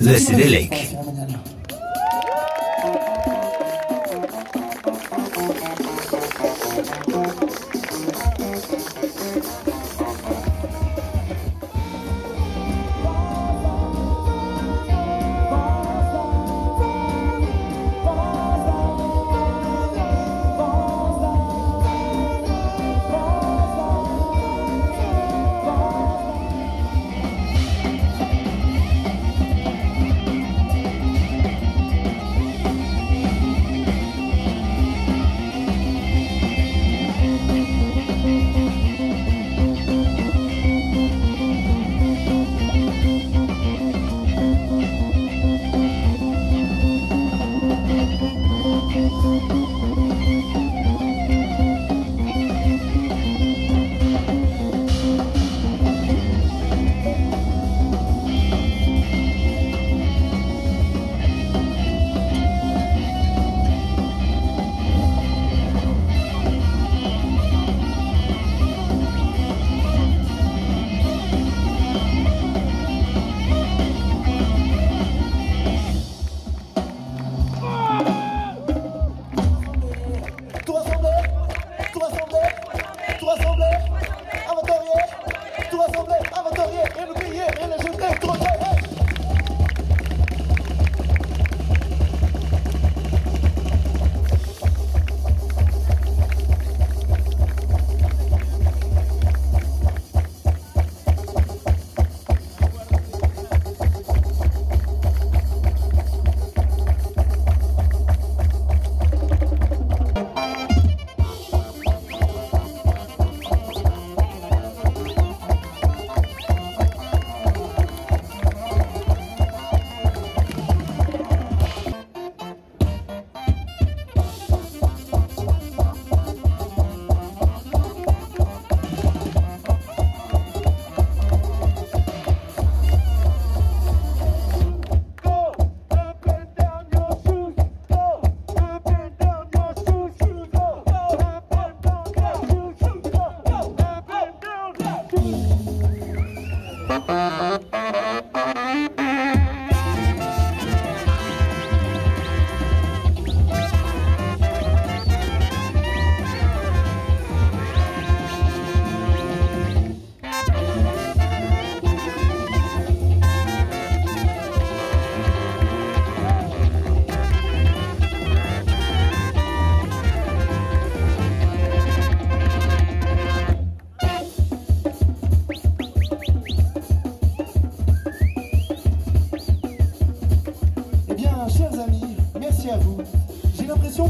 The City Lake.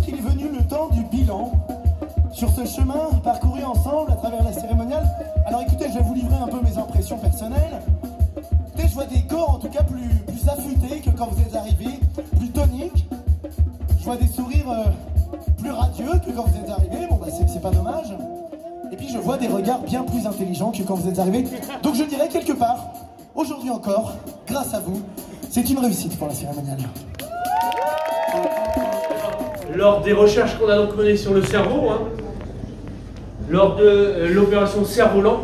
Qu'il est venu le temps du bilan sur ce chemin parcouru ensemble à travers la cérémoniale. Alors écoutez, je vais vous livrer un peu mes impressions personnelles. Écoutez, je vois des corps en tout cas plus affûtés que quand vous êtes arrivés, plus toniques. Je vois des sourires plus radieux que quand vous êtes arrivés. Bon bah c'est pas dommage. Et puis je vois des regards bien plus intelligents que quand vous êtes arrivés. Donc je dirais quelque part, aujourd'hui encore, grâce à vous, c'est une réussite pour la cérémoniale. Lors des recherches qu'on a donc menées sur le cerveau, lors de l'opération cerf-volant,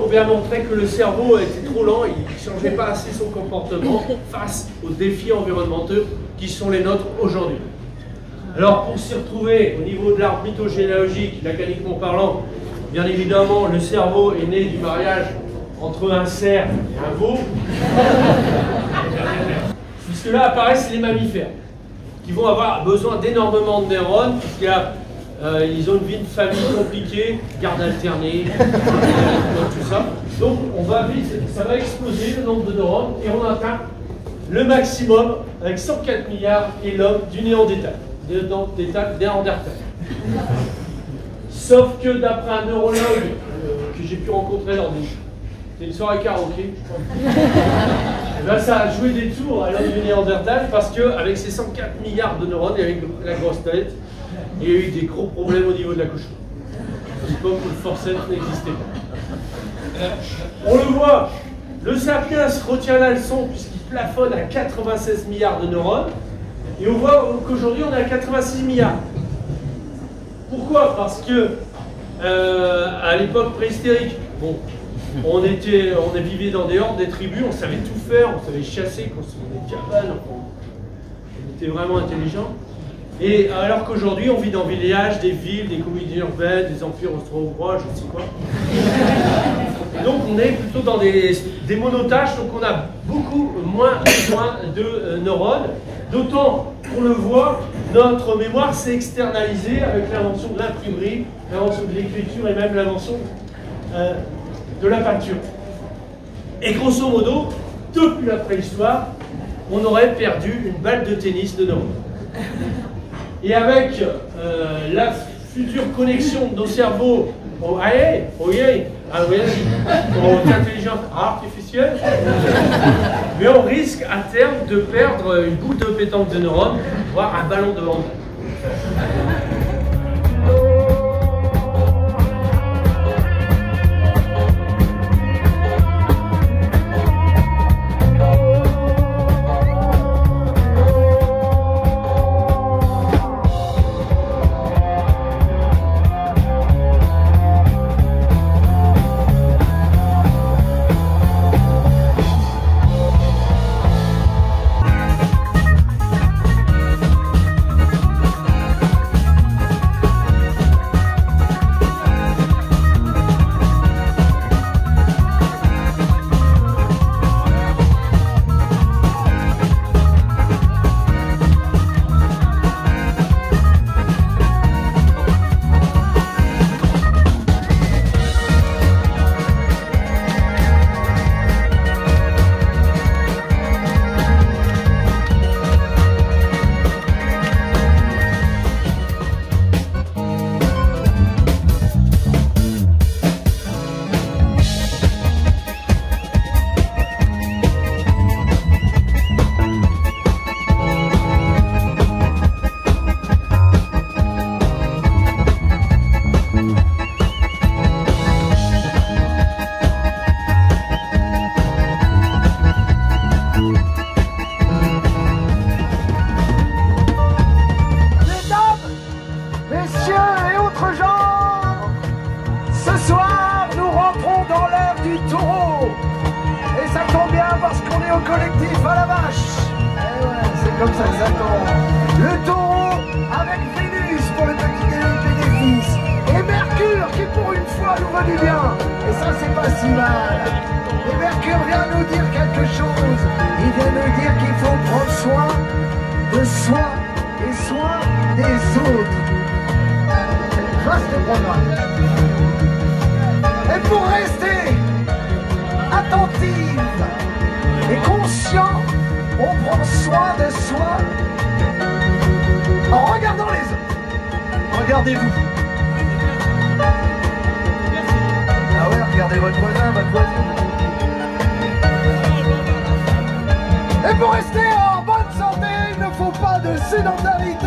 on vient montrer que le cerveau était trop lent, il ne changeait pas assez son comportement face aux défis environnementaux qui sont les nôtres aujourd'hui. Alors pour s'y retrouver au niveau de l'arbre mythogénéalogique, lacaniquement parlant, bien évidemment le cerveau est né du mariage entre un cerf et un veau, puisque là apparaissent les mammifères, qui vont avoir besoin d'énormément de neurones, puisqu'ils ont une vie de famille compliquée, garde alternée, tout ça. Donc on va vite, ça va exploser le nombre de neurones et on atteint le maximum avec 104 milliards et l'homme du néandertal. Sauf que d'après un neurologue que j'ai pu rencontrer lors d'une soirée karaoké, là, ça a joué des tours à l'homme du Néandertal parce qu'avec ses 104 milliards de neurones et avec la grosse tête, il y a eu des gros problèmes au niveau de l'accouchement. À l'époque où le forceps n'existait pas. On le voit, le sapiens retient la leçon puisqu'il plafonne à 96 milliards de neurones. Et on voit qu'aujourd'hui on est à 86 milliards. Pourquoi? Parce que à l'époque préhystérique, bon, On vivait dans des hordes, des tribus, on savait tout faire, on savait chasser, construire des cabanes, on était vraiment intelligents. Et alors qu'aujourd'hui, on vit dans des villages, des villes, des communautés urbaines, des empires austro-hongrois, je ne sais quoi. Et donc on est plutôt dans des monotâches, donc on a beaucoup moins besoin de neurones. D'autant qu'on le voit, notre mémoire s'est externalisée avec l'invention de l'imprimerie, l'invention de l'écriture et même l'invention de la peinture. Et grosso modo, depuis la préhistoire, on aurait perdu une balle de tennis de neurones. Et avec la future connexion de nos cerveaux aux intelligences artificielles, mais on risque à terme de perdre une boule de pétanque de neurones, voire un ballon de hand. collectif à la vache. Eh ouais, c'est comme ça que ça tombe. Le taureau avec Vénus pour le petit bénéfice. Et Mercure qui pour une fois nous va du bien. Et ça c'est pas si mal. Et Mercure vient nous dire quelque chose. Il vient nous dire qu'il faut prendre soin de soi et soin des autres. Vaste programme. Et pour rester attentive et conscient, on prend soin de soi en regardant les autres. Regardez-vous. Ah ouais, regardez votre voisin, votre voisine. Et pour rester en bonne santé, il ne faut pas de sédentarité.